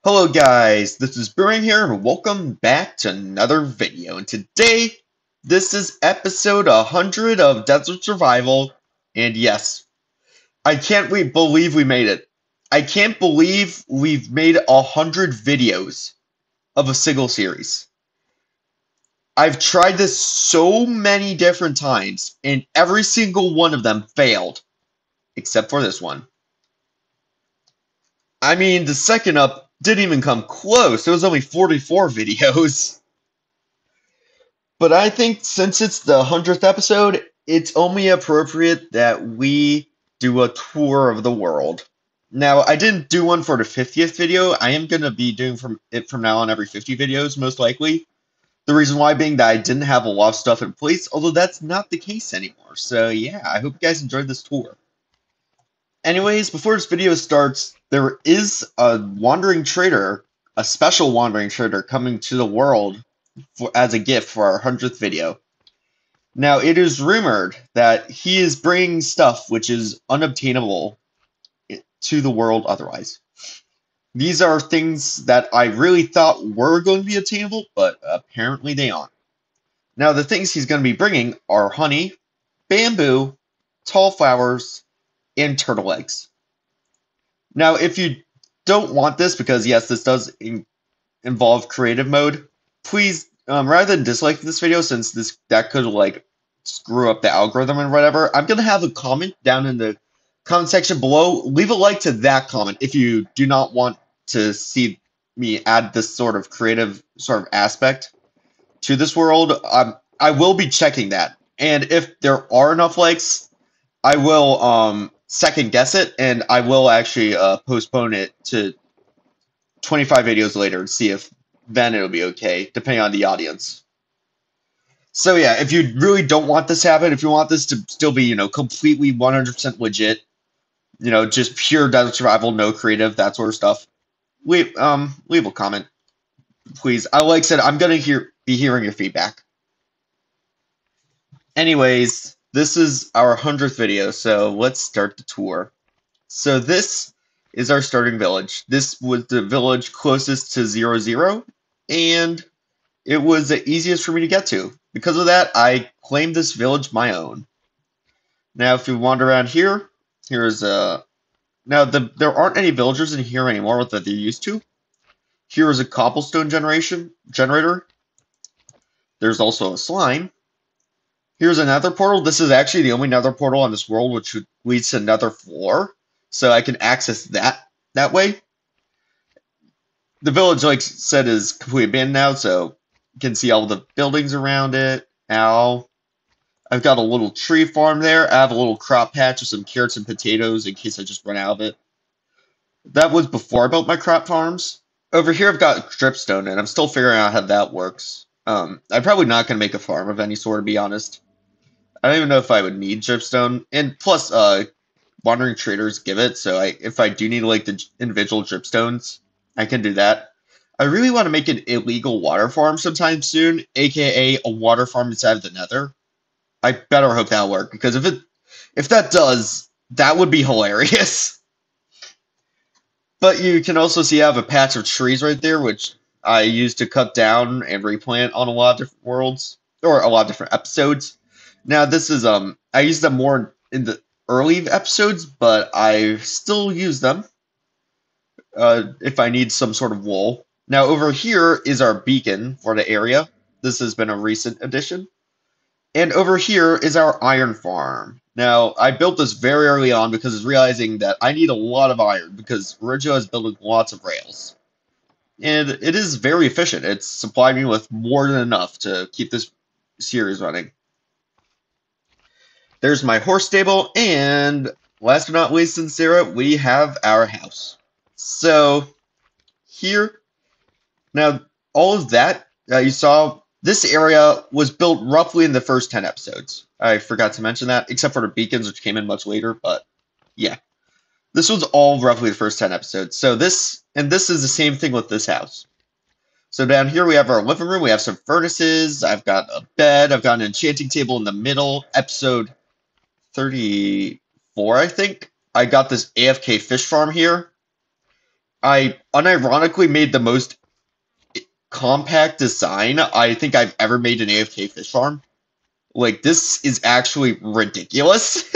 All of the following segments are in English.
Hello guys, this is Brewing here and welcome back to another video. And today, this is episode 100 of Desert Survival. And yes, I can't believe we made it. I can't believe we've made 100 videos of a single series. I've tried this so many different times and every single one of them failed. Except for this one. I mean, the second up didn't even come close. It was only 44 videos. But I think since it's the 100th episode, it's only appropriate that we do a tour of the world. Now, I didn't do one for the 50th video. I am going to be doing it from now on every 50 videos, most likely. The reason why being that I didn't have a lot of stuff in place, although that's not the case anymore. So yeah, I hope you guys enjoyed this tour. Anyways, before this video starts, there is a wandering trader, a special wandering trader coming to the world as a gift for our 100th video. Now, it is rumored that he is bringing stuff which is unobtainable to the world otherwise. These are things that I really thought were going to be attainable, but apparently they aren't. Now, the things he's going to be bringing are honey, bamboo, tall flowers, and turtle eggs. Now, if you don't want this, because yes, this does involve creative mode, please, rather than dislike this video, since that could like screw up the algorithm and whatever, I'm gonna have a comment down in the comment section below. Leave a like to that comment if you do not want to see me add this sort of creative sort of aspect to this world. I will be checking that, and if there are enough likes, I will second guess it, and I will actually postpone it to 25 videos later and see if then it'll be okay, depending on the audience. So yeah, if you really don't want this to happen, if you want this to still be, completely 100% legit, just pure desert survival, no creative, that sort of stuff, leave a comment, please. Like I said, I'm gonna be hearing your feedback. Anyways, this is our 100th video, so let's start the tour. So this is our starting village. This was the village closest to 0, and it was the easiest for me to get to. Because of that, I claimed this village my own. Now, if you wander around here, here's a... Now, there aren't any villagers in here anymore that they're used to. Here is a cobblestone generator. There's also a slime. Here's another portal. This is actually the only nether portal on this world which leads to another floor. So I can access that way. The village, like I said, is completely abandoned now, so you can see all the buildings around it. Ow. I've got a little tree farm there. I have a little crop patch with some carrots and potatoes in case I just run out of it. That was before I built my crop farms. Over here I've got dripstone, and I'm still figuring out how that works. I'm probably not going to make a farm of any sort, to be honest. I don't even know if I would need dripstone. And plus, wandering traders give it, so if I do need like the individual dripstones, I can do that. I really want to make an illegal water farm sometime soon, aka a water farm inside of the nether. I better hope that'll work, because if that does, that would be hilarious. But you can also see I have a patch of trees right there, which I used to cut down and replant on a lot of different worlds, or a lot of different episodes. Now this is, I use them more in the early episodes, but I still use them if I need some sort of wool. Now over here is our beacon for the area. This has been a recent addition. And over here is our iron farm. Now, I built this very early on because I was realizing that I need a lot of iron because Regio is building lots of rails. And it is very efficient. It's supplied me with more than enough to keep this series running. There's my horse stable, and last but not least in Sarah, we have our house. So, here, now, all of that you saw, this area was built roughly in the first 10 episodes. I forgot to mention that, except for the beacons, which came in much later, but yeah. This was all roughly the first 10 episodes. So this is the same thing with this house. So down here we have our living room, we have some furnaces, I've got a bed, I've got an enchanting table in the middle, episode 34, I think. I got this AFK fish farm here. I unironically made the most compact design I think I've ever made an AFK fish farm. Like, this is actually ridiculous.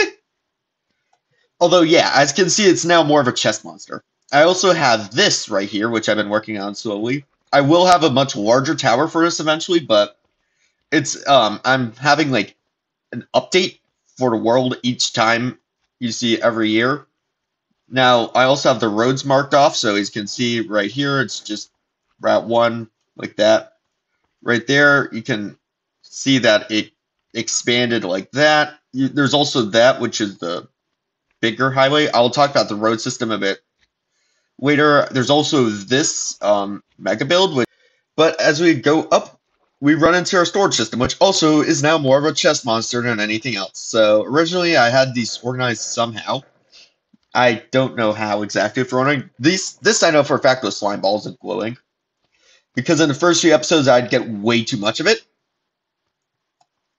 Although, yeah, as you can see, it's now more of a chest monster. I also have this right here, which I've been working on slowly. I will have a much larger tower for this eventually, but it's, I'm having, like, an update for the world each time you see it every year. Now, I also have the roads marked off, so as you can see right here, it's just Route 1, like that. Right there, you can see that it expanded like that. There's also that, which is the bigger highway. I'll talk about the road system a bit later. There's also this mega build, but as we go up, we run into our storage system, which also is now more of a chest monster than anything else. So originally I had these organized somehow. I don't know how exactly for running. This I know for a fact was slime balls and glowing. Because in the first few episodes I'd get way too much of it.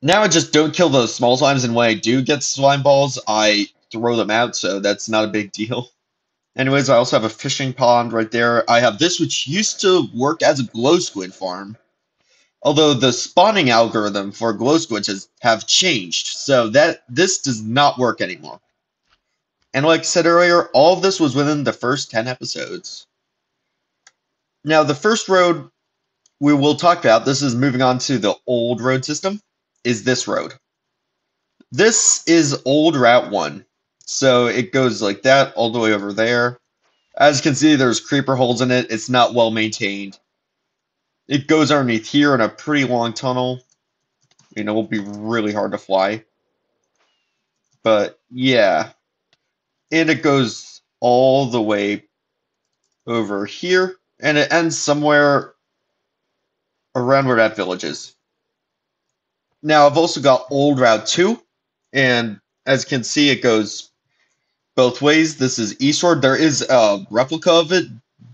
Now I just don't kill those small slimes, and when I do get slime balls, I throw them out, so that's not a big deal. Anyways, I also have a fishing pond right there. I have this, which used to work as a glow squid farm. Although the spawning algorithm for glow squids have changed, so that this does not work anymore. And like I said earlier, all of this was within the first 10 episodes. Now, the first road we will talk about, this is moving on to the old road system, is this road. This is old Route 1. So it goes like that all the way over there. As you can see, there's creeper holes in it. It's not well maintained. It goes underneath here in a pretty long tunnel. You know, it will be really hard to fly. But yeah. And it goes all the way over here. And it ends somewhere around where that village is. Now, I've also got old Route 2. And as you can see, it goes both ways. This is eastward. There is a replica of it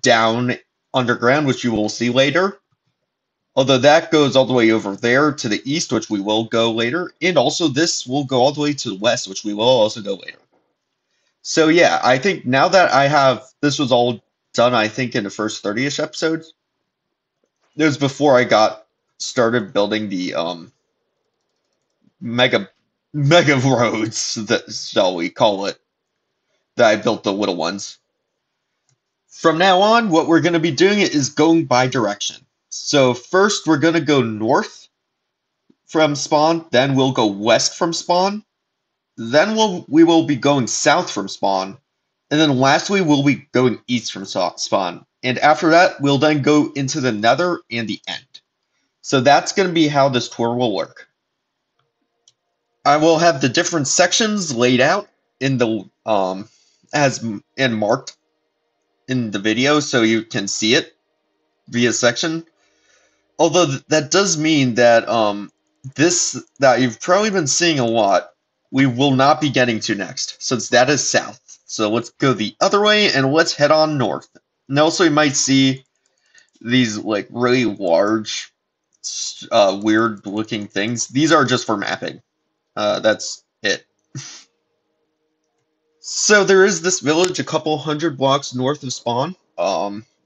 down underground, which you will see later. Although that goes all the way over there to the east, which we will go later. And also this will go all the way to the west, which we will also go later. So yeah, I think now that I have, this was all done, I think, in the first 30-ish episodes. It was before I got started building the mega roads, that shall we call it, that I built the little ones. From now on, what we're going to be doing is going by direction. So first, we're going to go north from spawn, then we'll go west from spawn, then we will be going south from spawn, and then lastly, we'll be going east from spawn. And after that, we'll then go into the nether and the end. So that's going to be how this tour will work. I will have the different sections laid out in the and marked in the video so you can see it via section. Although that does mean that that you've probably been seeing a lot, we will not be getting to next, since that is south. So let's go the other way and let's head on north. And also you might see these like really large, weird looking things. These are just for mapping. That's it. So there is this village a couple hundred blocks north of spawn.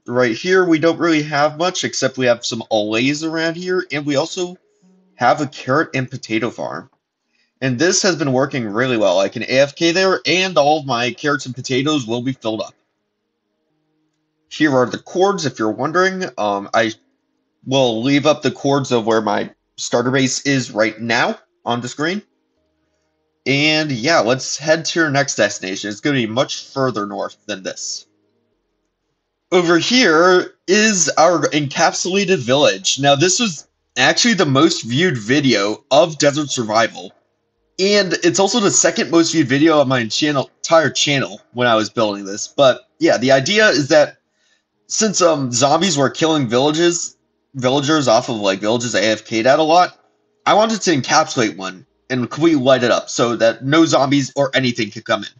Right here we don't really have much, except we have some olays around here, and we also have a carrot and potato farm. And this has been working really well. I can AFK there, and all of my carrots and potatoes will be filled up. Here are the chords, if you're wondering. I will leave up the chords of where my starter base is right now on the screen. And yeah, let's head to our next destination. It's going to be much further north than this. Over here is our encapsulated village. Now, this was actually the most viewed video of Desert Survival. And it's also the second most viewed video on my entire channel when I was building this. But yeah, the idea is that since zombies were killing villagers off of like villages I AFK'd at a lot, I wanted to encapsulate one and completely light it up so that no zombies or anything could come in.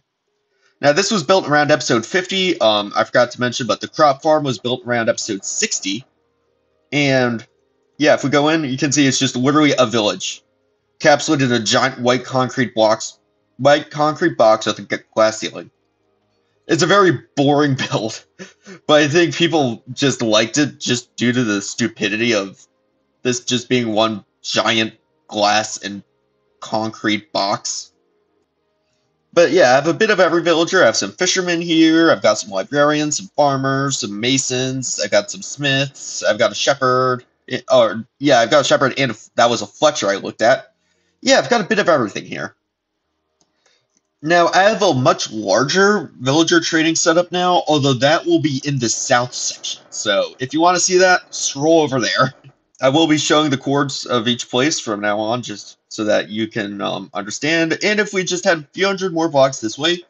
Now, this was built around episode 50. I forgot to mention, but the crop farm was built around episode 60. And yeah, if we go in, you can see it's just literally a village, encapsulated in a giant white concrete box with a glass ceiling. It's a very boring build, but I think people just liked it just due to the stupidity of this just being one giant glass and concrete box. But yeah, I have a bit of every villager. I have some fishermen here. I've got some librarians, some farmers, some masons. I got some smiths. I've got a shepherd. Or yeah, I've got a shepherd, and that was a fletcher I looked at. Yeah, I've got a bit of everything here. Now, I have a much larger villager trading setup now, although that will be in the south section. So if you want to see that, scroll over there. I will be showing the chords of each place from now on, just so that you can understand. And if we just had a few hundred more blocks this way,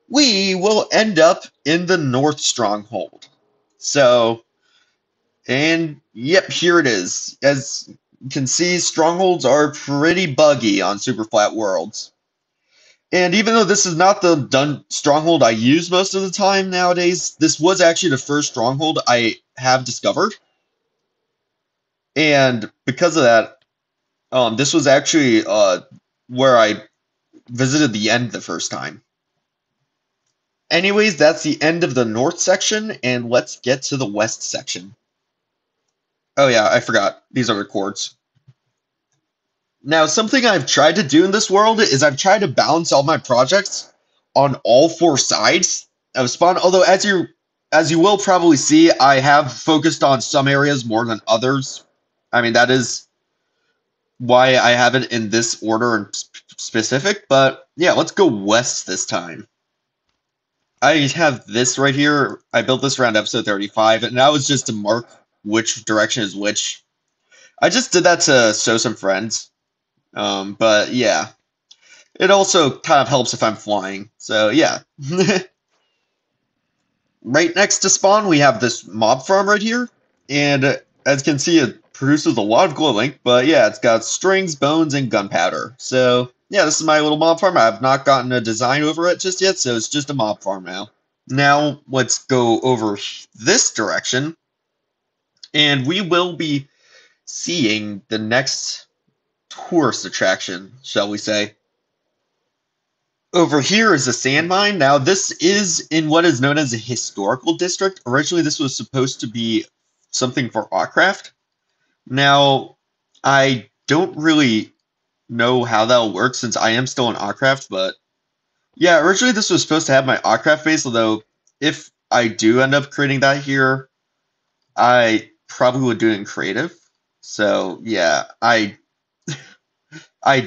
we will end up in the North Stronghold. So, and yep, here it is. As you can see, strongholds are pretty buggy on super flat worlds. And even though this is not the stronghold I use most of the time nowadays, this was actually the first stronghold I have discovered. And because of that, this was actually where I visited the end the first time. Anyways, that's the end of the north section, and let's get to the west section. Oh yeah, I forgot. These are the chords. Now, something I've tried to do in this world is I've tried to balance all my projects on all four sides of spawn. Although, as you will probably see, I have focused on some areas more than others. I mean, that is why I have it in this order and specific. But yeah, let's go west this time. I have this right here. I built this around episode 35, and that was just to mark which direction is which. I just did that to show some friends. But yeah, it also kind of helps if I'm flying. So yeah. Right next to spawn, we have this mob farm right here. And as you can see, it produces a lot of glow link. But yeah, it's got strings, bones, and gunpowder. So yeah, this is my little mob farm. I have not gotten a design over it just yet, so it's just a mob farm now. Now, let's go over this direction. And we will be seeing the next tourist attraction, shall we say. Over here is a sand mine. Now, this is in what is known as a historical district. Originally, this was supposed to be something for Awcraft. Now, I don't really know how that'll work since I am still in Awcraft, but yeah, originally this was supposed to have my Awcraft base, although if I do end up creating that here, I probably would do it in creative. So yeah, I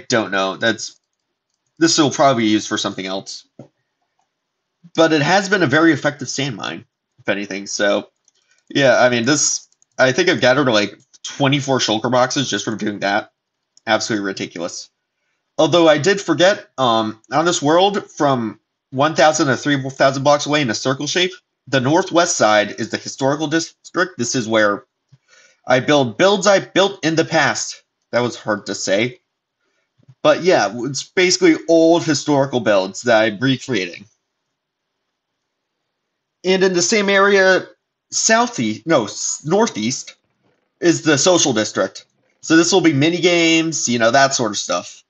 don't know. This will probably be used for something else. But it has been a very effective sand mine, if anything. So yeah, I mean I think I've gathered like 24 shulker boxes just from doing that. Absolutely ridiculous. Although I did forget, on this world, from 1,000 to 3,000 blocks away in a circle shape, the northwest side is the historical district. This is where I build builds I built in the past. That was hard to say. But yeah, it's basically old historical builds that I'm recreating. And in the same area, northeast, is the social district. So this will be mini games, that sort of stuff.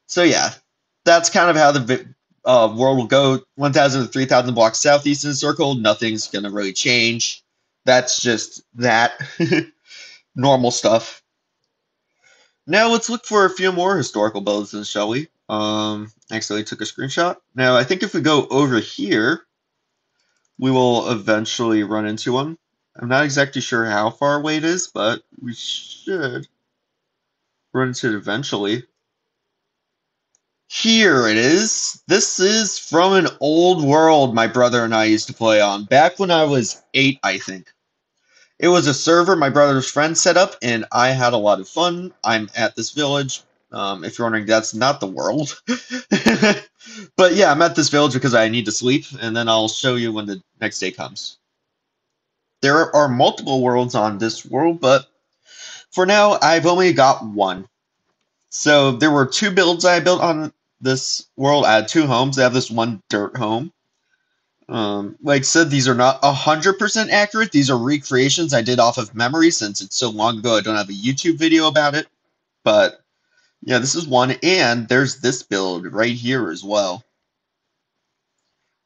So yeah, that's kind of how the world will go. 1,000 to 3,000 blocks southeast in the circle. Nothing's going to really change. That's just that. Normal stuff. Now let's look for a few more historical builds, shall we? Actually took a screenshot. Now I think if we go over here, we will eventually run into one. I'm not exactly sure how far away it is, but we should run into it eventually. Here it is. This is from an old world my brother and I used to play on, back when I was 8, I think. It was a server my brother's friend set up, and I had a lot of fun. I'm at this village. If you're wondering, that's not the world. But yeah, I'm at this village because I need to sleep, and then I'll show you when the next day comes. There are multiple worlds on this world, but for now, I've only got one. So there were 2 builds I built on this world. I had 2 homes. I have this one dirt home. Like I said, these are not 100% accurate. These are recreations I did off of memory since it's so long ago I don't have a YouTube video about it. But yeah, this is one, and there's this build right here as well.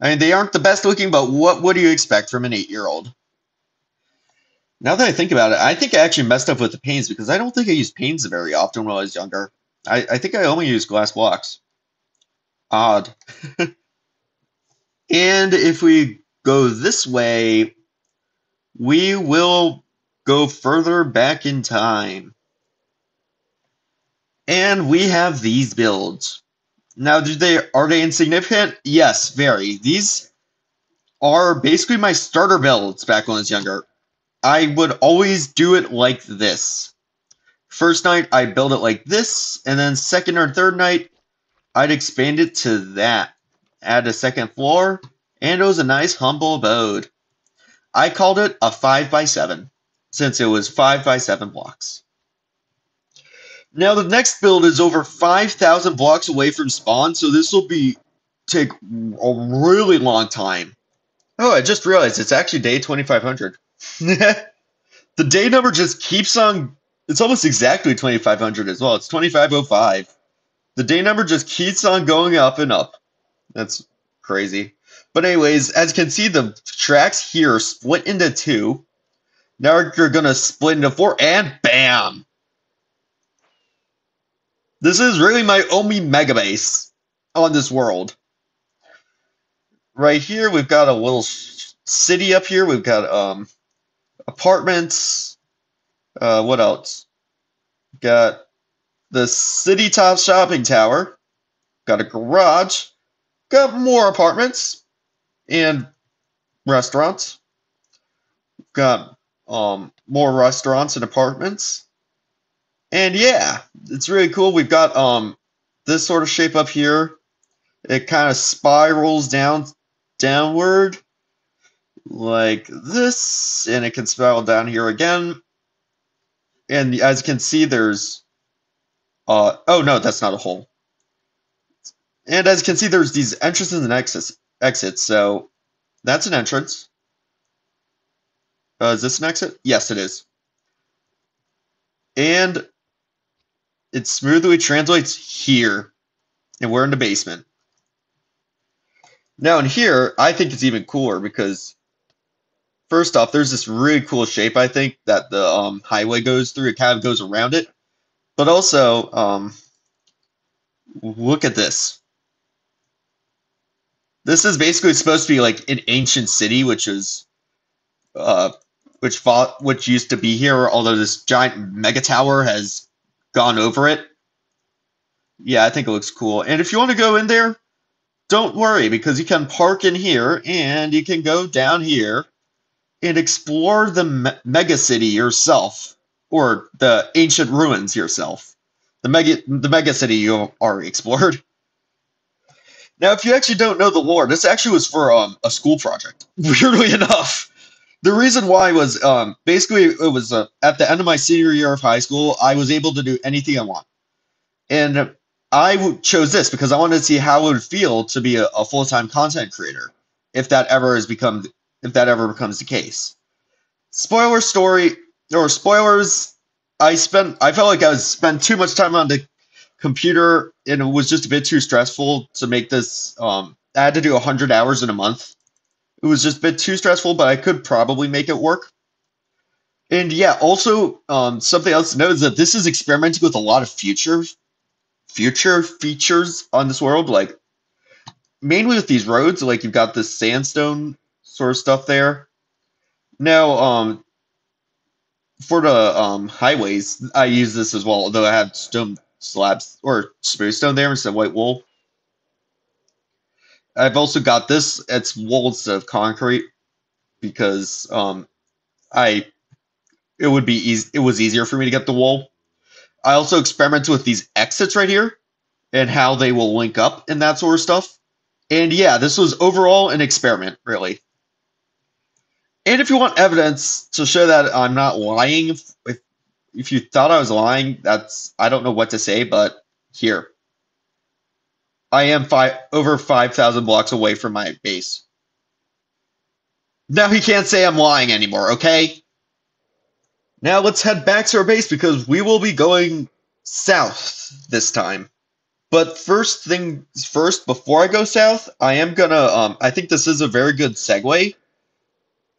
I mean, they aren't the best looking, but what do you expect from an 8-year-old? Now that I think about it, I think I actually messed up with the panes because I don't think I used panes very often when I was younger. I think I only used glass blocks. Odd. And if we go this way, we will go further back in time. And we have these builds. Now, are they insignificant? Yes, very. These are basically my starter builds back when I was younger. I would always do it like this. First night, I'd build it like this, and then second or third night, I'd expand it to that. Add a second floor, and it was a nice humble abode. I called it a 5x7, since it was 5x7 blocks. Now the next build is over 5,000 blocks away from spawn, so this will take a really long time. Oh, I just realized it's actually day 2500. The day number just keeps on, it's almost exactly 2500 as well. It's 2505. The day number just keeps on going up and up. That's crazy. But anyways, as you can see, the tracks here split into 2. Now you're going to split into 4, and bam! This is really my only mega base on this world. Right here, we've got a little city up here. We've got apartments. What else? Got the city top shopping tower. Got a garage. Got more apartments and restaurants. Got more restaurants and apartments. And yeah, it's really cool. We've got this sort of shape up here. It kind of spirals downward like this, and it can spiral down here again. And as you can see, there's oh no, that's not a hole. And as you can see, there's these entrances and exits. So that's an entrance. Is this an exit? Yes, it is. And it smoothly translates here, and we're in the basement. Now in here, I think it's even cooler because first off, there's this really cool shape, I think, that the highway goes through. It kind of goes around it. But also, look at this. This is basically supposed to be like an ancient city, which used to be here, although this giant mega tower has gone over it. Yeah, I think it looks cool. And if you want to go in there, don't worry, because you can park in here, and you can go down here and explore the mega city yourself, or the ancient ruins yourself. The mega city you already explored. Now, if you actually don't know the lore, this actually was for a school project. Weirdly enough, the reason why was basically it was at the end of my senior year of high school. I was able to do anything I want, and I chose this because I wanted to see how it would feel to be a full-time content creator if that ever becomes the case. Spoiler story or spoilers. I felt like I was spent too much time on the computer, and it was just a bit too stressful to make this. I had to do 100 hours in a month. It was just a bit too stressful, but I could probably make it work. And yeah, also something else to note is that this is experimenting with a lot of future features on this world, like mainly with these roads. Like you've got this sandstone sort of stuff there. Now, for the highways, I use this as well, although I have stone slabs or smooth stone there instead of white wool. I've also got this. It's wool instead of concrete because it was easier for me to get the wool. I also experimented with these exits right here and how they will link up and that sort of stuff. And yeah, this was overall an experiment, really. And if you want evidence to show that I'm not lying, if you thought I was lying, I don't know what to say, but here. I am over 5,000 blocks away from my base. Now he can't say I'm lying anymore, okay? Now let's head back to our base because we will be going south this time. But first things first, before I go south, I am gonna I think this is a very good segue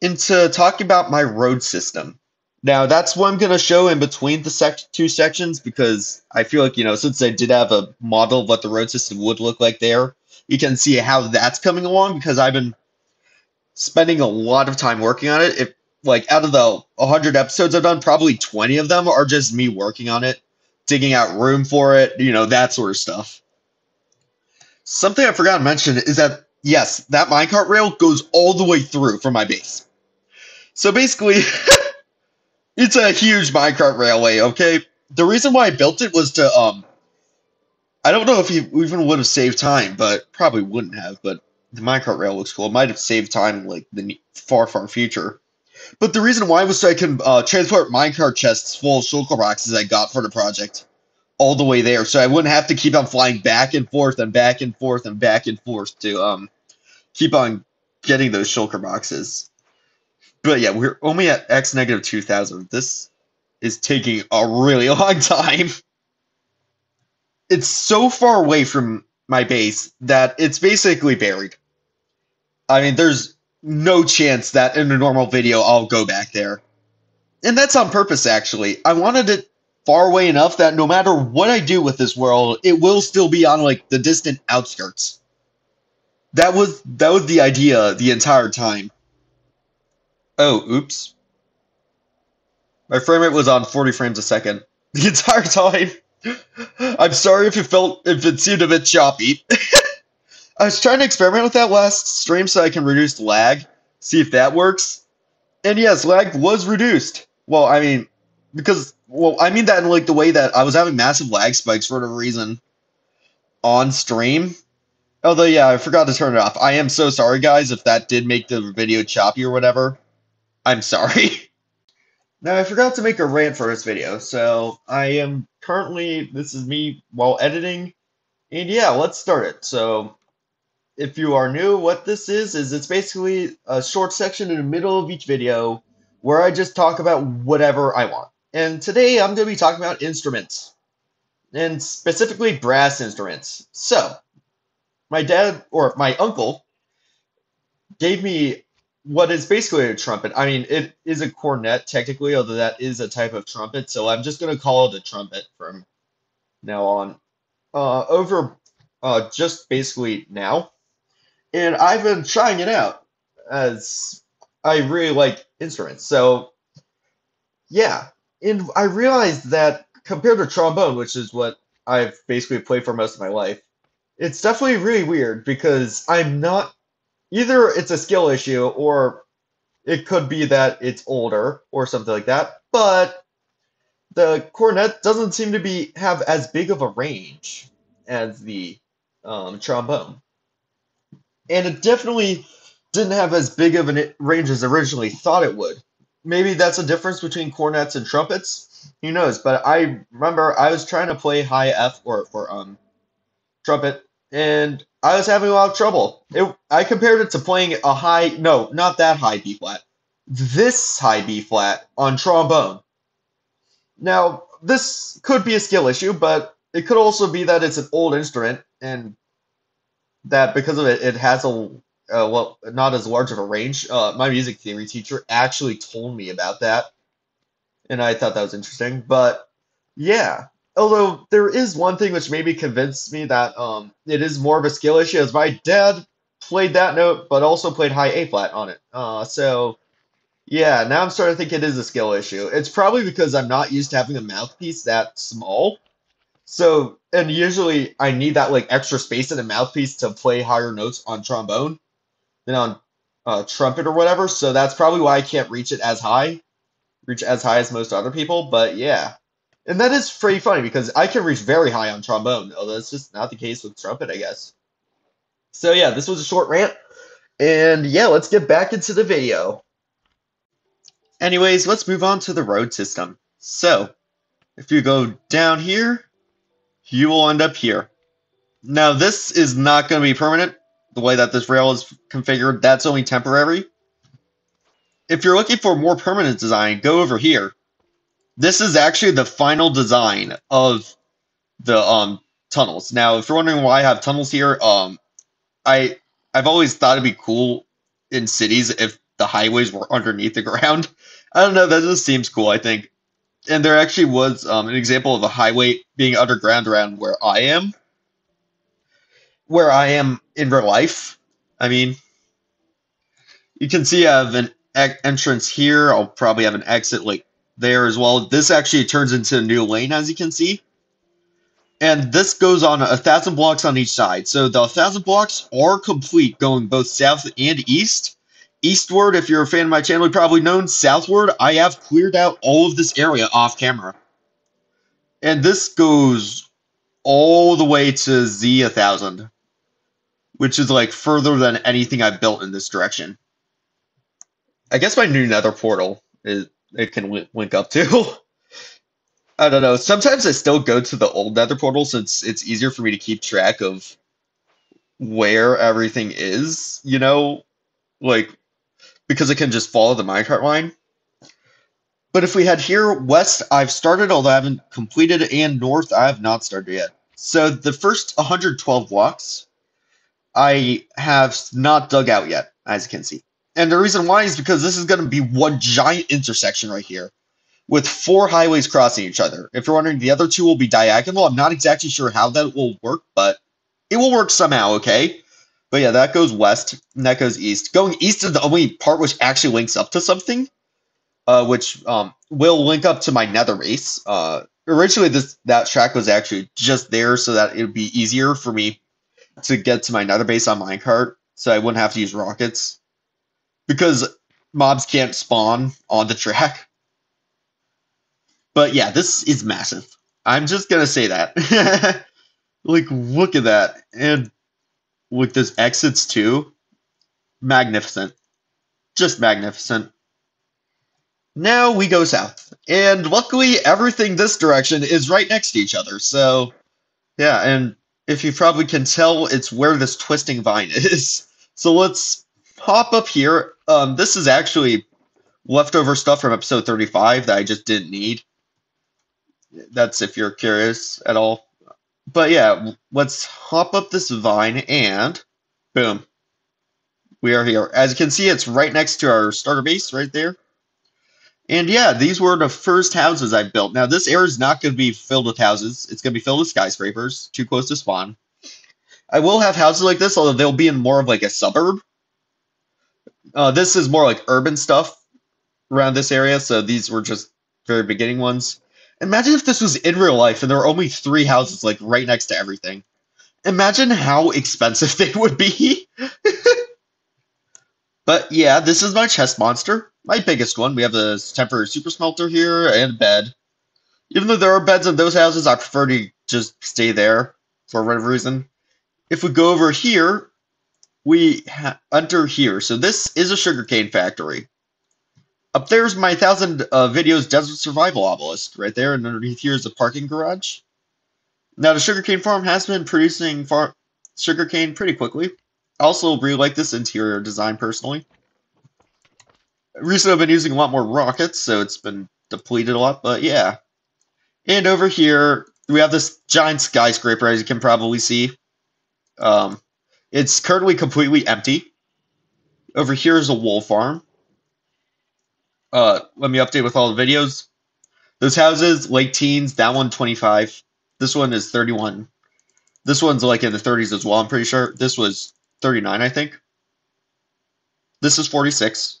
into talking about my road system. Now, that's what I'm going to show in between the two sections because I feel like, since I did have a model of what the road system would look like there, you can see how that's coming along because I've been spending a lot of time working on it. If, like, out of the 100 episodes I've done, probably 20 of them are just me working on it, digging out room for it, that sort of stuff. Something I forgot to mention is that, yes, that minecart rail goes all the way through from my base. So basically, it's a huge minecart railway, okay? The reason why I built it was to, I don't know if you even would have saved time, but probably wouldn't have, but the minecart rail looks cool. It might have saved time in, like, the far, far future. But the reason why was so I can transport minecart chests full of shulker boxes I got for the project all the way there, so I wouldn't have to keep on flying back and forth and back and forth and back and forth to keep on getting those shulker boxes. But yeah, we're only at x negative 2000. This is taking a really long time. It's so far away from my base that it's basically buried. I mean, there's no chance that in a normal video I'll go back there. And that's on purpose, actually. I wanted it far away enough that no matter what I do with this world, it will still be on, like, the distant outskirts. That was the idea the entire time. Oh, oops. My frame rate was on 40 frames a second the entire time. I'm sorry if it seemed a bit choppy. I was trying to experiment with that last stream so I can reduce lag, see if that works. And yes, lag was reduced. Well, I mean, I mean that in like the way that I was having massive lag spikes for whatever reason on stream. Although, yeah, I forgot to turn it off. I am so sorry, guys, if that did make the video choppy or whatever. I'm sorry. Now, I forgot to make a rant for this video, so this is me while editing, and yeah, let's start it. So, if you are new, what this is it's basically a short section in the middle of each video where I just talk about whatever I want. And today I'm going to be talking about instruments, and specifically brass instruments. So, my uncle gave me what is basically a trumpet. I mean, it is a cornet technically, although that is a type of trumpet. So I'm just going to call it a trumpet from now on. Just basically now. And I've been trying it out as I really like instruments. So yeah, and I realized that compared to trombone, which is what I've basically played for most of my life, it's definitely really weird because I'm not either it's a skill issue or it could be that it's older or something like that, but the cornet doesn't seem to have as big of a range as the trombone. And it definitely didn't have as big of a range as originally thought it would. Maybe that's a difference between cornets and trumpets. Who knows? But I remember I was trying to play high F for trumpet, and I was having a lot of trouble. I compared it to playing a high, no, not that high B flat, this high B flat on trombone. Now, this could be a skill issue, but it could also be that it's an old instrument, and that because of it, it has not as large of a range. My music theory teacher actually told me about that, and I thought that was interesting. But yeah, although there is one thing which maybe convinced me that it is more of a skill issue, as my dad played that note, but also played high A flat on it. So yeah, now I'm starting to think it is a skill issue. It's probably because I'm not used to having a mouthpiece that small. So, and usually I need that like extra space in a mouthpiece to play higher notes on trombone than on trumpet or whatever. So that's probably why I can't reach as high as most other people. But yeah, and that is pretty funny because I can reach very high on trombone, although it's just not the case with trumpet, I guess. So yeah, this was a short rant, and yeah, let's get back into the video. Anyways, let's move on to the road system. So, if you go down here, you will end up here. Now, this is not going to be permanent. The way that this rail is configured, that's only temporary. If you're looking for more permanent design, go over here. This is actually the final design of the tunnels. Now, if you're wondering why I have tunnels here, I I've always thought it'd be cool in cities if the highways were underneath the ground. I don't know, that just seems cool, I think. And there actually was an example of a highway being underground around where I am in real life. I mean, you can see I have an entrance here. I'll probably have an exit like there as well. This actually turns into a new lane, as you can see. And this goes on 1,000 blocks on each side. So the 1,000 blocks are complete, going both south and east. Eastward, if you're a fan of my channel, you probably known. Southward, I have cleared out all of this area off camera. And this goes all the way to Z1000, which is like further than anything I've built in this direction. I guess my new nether portal it can link up to. I don't know. Sometimes I still go to the old nether portal since it's easier for me to keep track of where everything is, like because it can just follow the minecart line. But if we head here west, I've started, although I haven't completed, and north, I have not started yet. So the first 112 blocks, I have not dug out yet, as you can see. And the reason why is because this is going to be one giant intersection right here, with 4 highways crossing each other. If you're wondering, the other 2 will be diagonal. I'm not exactly sure how that will work, but it will work somehow, okay? But yeah, that goes west, and that goes east. Going east is the only part which actually links up to something, which will link up to my nether base. Originally, that track was actually just there so that it would be easier for me to get to my nether base on minecart, so I wouldn't have to use rockets. Because mobs can't spawn on the track. But yeah, this is massive. I'm just gonna say that. Like, look at that. And with those exits too. Magnificent. Just magnificent. Now we go south. And luckily, everything this direction is right next to each other. So, yeah, and if you probably can tell, it's where this twisting vine is. So let's hop up here. This is actually leftover stuff from episode 35 that I just didn't need. That's if you're curious at all. But yeah, let's hop up this vine and boom. We are here. As you can see, it's right next to our starter base right there. And yeah, these were the first houses I built. Now, this area is not going to be filled with houses. It's going to be filled with skyscrapers, too close to spawn. I will have houses like this, although they'll be in more of like a suburb. This is more like urban stuff around this area, so these were just very beginning ones. Imagine if this was in real life and there were only 3 houses like right next to everything. Imagine how expensive they would be. But yeah, this is my chest monster. My biggest one. We have a temporary super smelter here and a bed. Even though there are beds in those houses, I prefer to just stay there for whatever reason. If we go over here, we enter here. So this is a sugarcane factory. Up there's my 1,000 videos desert survival obelisk right there, and underneath here is a parking garage. Now the sugarcane farm has been producing sugarcane pretty quickly. I also really like this interior design personally. Recently I've been using a lot more rockets, so it's been depleted a lot, but yeah. And over here, we have this giant skyscraper, as you can probably see. It's currently completely empty. Over here is a wool farm. Let me update with all the videos. Those houses, late teens, that one 25. This one is 31. This one's like in the 30s as well, I'm pretty sure. This was 39, I think. This is 46.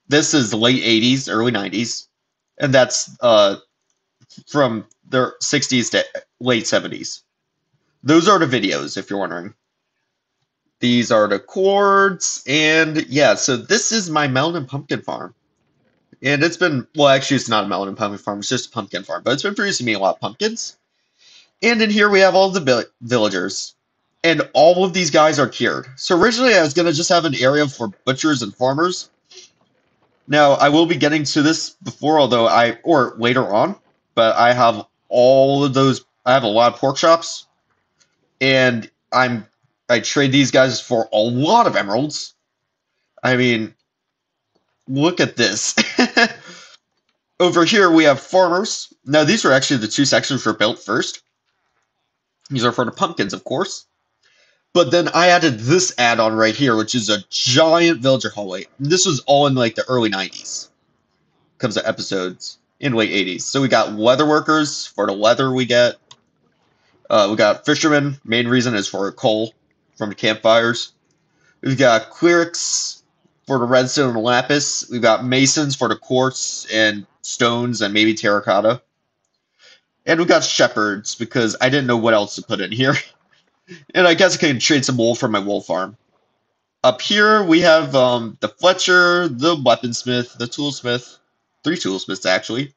This is the late 80s, early 90s. And that's from the 60s to late 70s. Those are the videos, if you're wondering. These are the chords, and yeah, so this is my melon and pumpkin farm. And it's been, well, actually, it's not a melon and pumpkin farm, it's just a pumpkin farm, but it's been producing me a lot of pumpkins. And in here we have all the villagers. And all of these guys are cured. So originally I was going to just have an area for butchers and farmers. Now, I will be getting to this before, or later on, but I have all of those, I have a lot of pork chops. And I trade these guys for a lot of emeralds. I mean, look at this. Over here we have farmers. Now these were actually the 2 sections were built first. These are for the pumpkins, of course. But then I added this add-on right here, which is a giant villager hallway. And this was all in like the early 90s. Comes to episodes in late 80s. So we got leather workers for the leather we get. We got fishermen. Main reason is for coal from the campfires. We've got clerics for the redstone and lapis. We've got masons for the quartz and stones and maybe terracotta. And we've got shepherds because I didn't know what else to put in here. And I guess I can trade some wool from my wool farm. Up here we have the Fletcher, the weaponsmith, the toolsmith, 3 toolsmiths actually.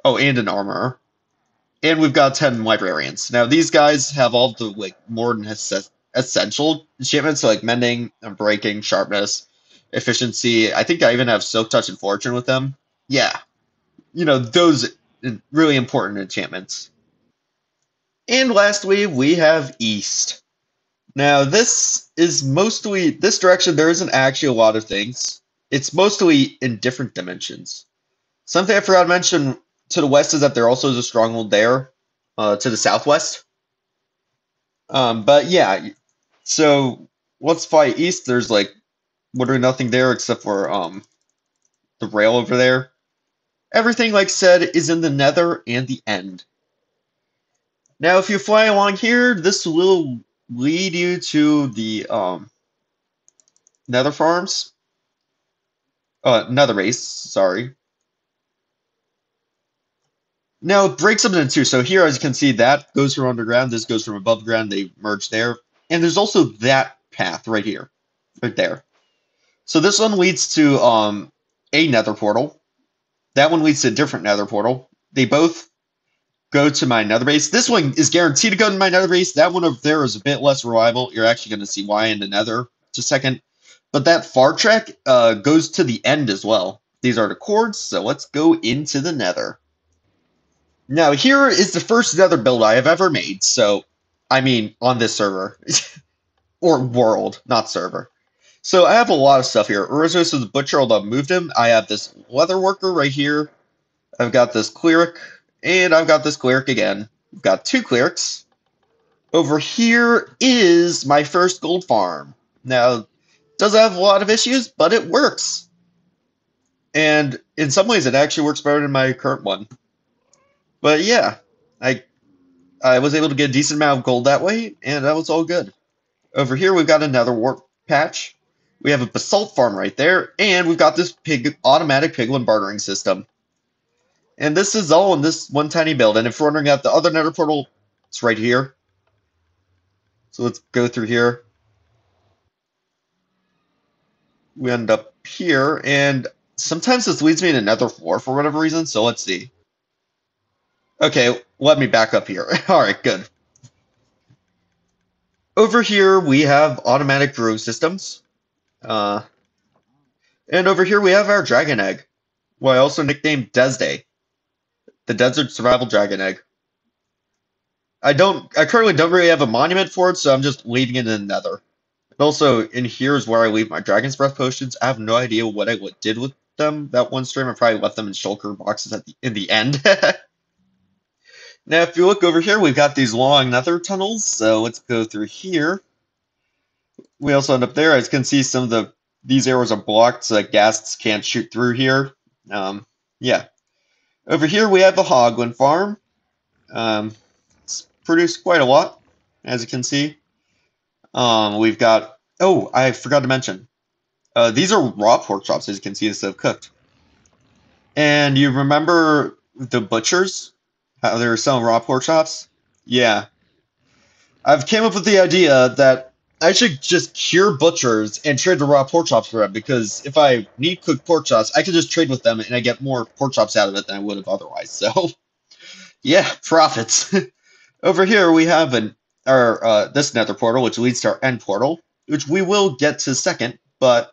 Oh, and an armorer. And we've got 10 librarians. Now these guys have all the like more than essential enchantments, so like mending and breaking, sharpness, efficiency. I think I even have silk touch and fortune with them. Yeah, those really important enchantments. And lastly, we have East. Now this direction there isn't actually a lot of things. It's mostly in different dimensions. Something I forgot to mention to the west is that there also is a stronghold there, to the southwest. But yeah, so let's fly east. There's like literally nothing there except for the rail over there. Everything, like said, is in the nether and the end. Now, if you fly along here, this will lead you to the nether farms. Nether base, sorry. Now, it breaks them into two. So here, as you can see, that goes from underground. This goes from above ground. They merge there. And there's also that path right here. Right there. So this one leads to a nether portal. That one leads to a different nether portal. They both go to my nether base. This one is guaranteed to go to my nether base. That one over there is a bit less reliable. You're actually going to see why in the nether just a second. But that far trek goes to the end as well. These are the cords, so let's go into the nether. Now, here is the first nether build I have ever made. So, I mean, on this server. Or world, not server. So I have a lot of stuff here. Orizos is the butcher, although I've moved him. I have this leather worker right here. I've got this cleric, and I've got this cleric again. I've got 2 clerics. Over here is my first gold farm. Now, it does have a lot of issues, but it works. And in some ways, it actually works better than my current one. But yeah, I was able to get a decent amount of gold that way, and that was all good. Over here, we've got another warp patch. We have a basalt farm right there, and we've got this automatic piglin bartering system. And this is all in this one tiny build. And if you're wondering about the other nether portal, it's right here. So let's go through here. We end up here, and sometimes this leads me to another floor for whatever reason, so let's see. Okay, let me back up here. Alright, good. Over here, we have automatic brewing systems. And over here, we have our dragon egg, what I also nicknamed Desday, the Desert Survival Dragon Egg. I currently don't really have a monument for it, so I'm just leaving it in the nether. And also, in here is where I leave my Dragon's Breath potions. I have no idea what I did with them that one stream. I probably left them in shulker boxes in the end. Now, if you look over here, we've got these long nether tunnels, so let's go through here. We also end up there. As you can see, some of these arrows are blocked, so that ghasts can't shoot through here. Yeah. Over here, we have the Hoglin farm. It's produced quite a lot, as you can see. We've got... Oh, I forgot to mention. These are raw pork chops, as you can see, instead of cooked. And you remember the butchers? How they were selling raw pork chops? Yeah. I've came up with the idea that I should just cure butchers and trade the raw pork chops for them, because if I need cooked pork chops, I could just trade with them and I get more pork chops out of it than I would have otherwise. So, yeah, profits. Over here we have this nether portal, which leads to our end portal, which we will get to second, but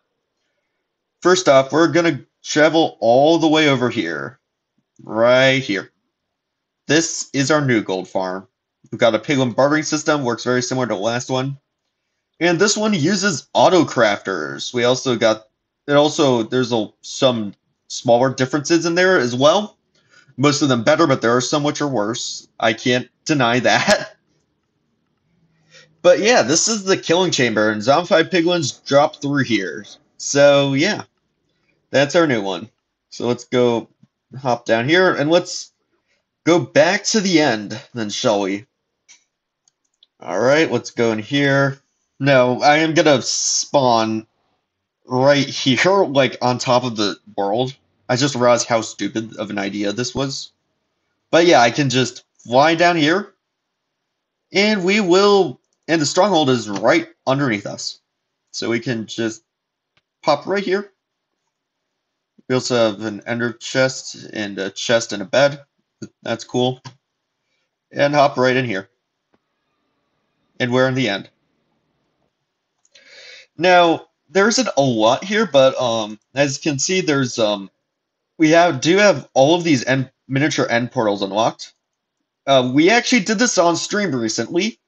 first off, we're going to travel all the way over here. Right here. This is our new gold farm. We've got a piglin bartering system, works very similar to the last one. And this one uses auto crafters. We also got there's some smaller differences in there as well. Most of them better, but there are some which are worse. I can't deny that. But yeah, this is the killing chamber, and zombified piglins drop through here. So yeah, that's our new one. So let's go hop down here, and let's go back to the end, then, shall we? Alright, let's go in here. No, I am gonna spawn right here, like on top of the world. I just realized how stupid of an idea this was. But yeah, I can just fly down here, and we will. And the stronghold is right underneath us. So we can just pop right here. We also have an ender chest and a chest and a bed. That's cool. And hop right in here. And we're in the end. Now, there isn't a lot here, but as you can see, there's do have all of these miniature end portals unlocked. We actually did this on stream recently.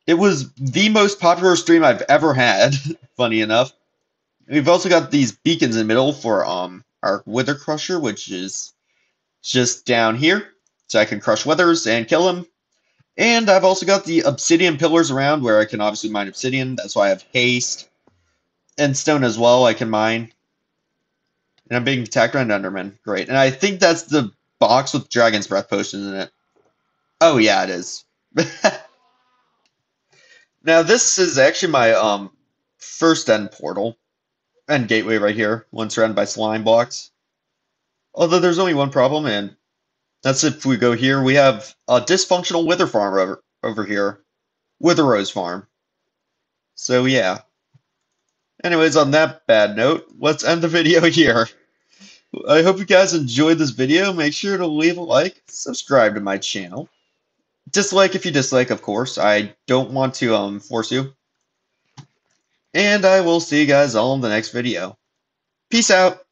It was the most popular stream I've ever had, funny enough. We've also got these beacons in the middle for our Wither Crusher, which is just down here, so I can crush withers and kill them. And I've also got the obsidian pillars around where I can obviously mine obsidian. That's why I have haste. And stone as well, I can mine. And I'm being attacked by an Enderman. Great. And I think that's the box with Dragon's Breath potions in it. Oh yeah, it is. Now this is actually my first end portal. End gateway right here, one surrounded by slime blocks. Although there's only one problem, and that's if we go here. We have a dysfunctional wither farm over here. Wither Rose Farm. So yeah. Anyways, on that bad note, let's end the video here. I hope you guys enjoyed this video. Make sure to leave a like, subscribe to my channel. Dislike if you dislike, of course. I don't want to force you. And I will see you guys all in the next video. Peace out.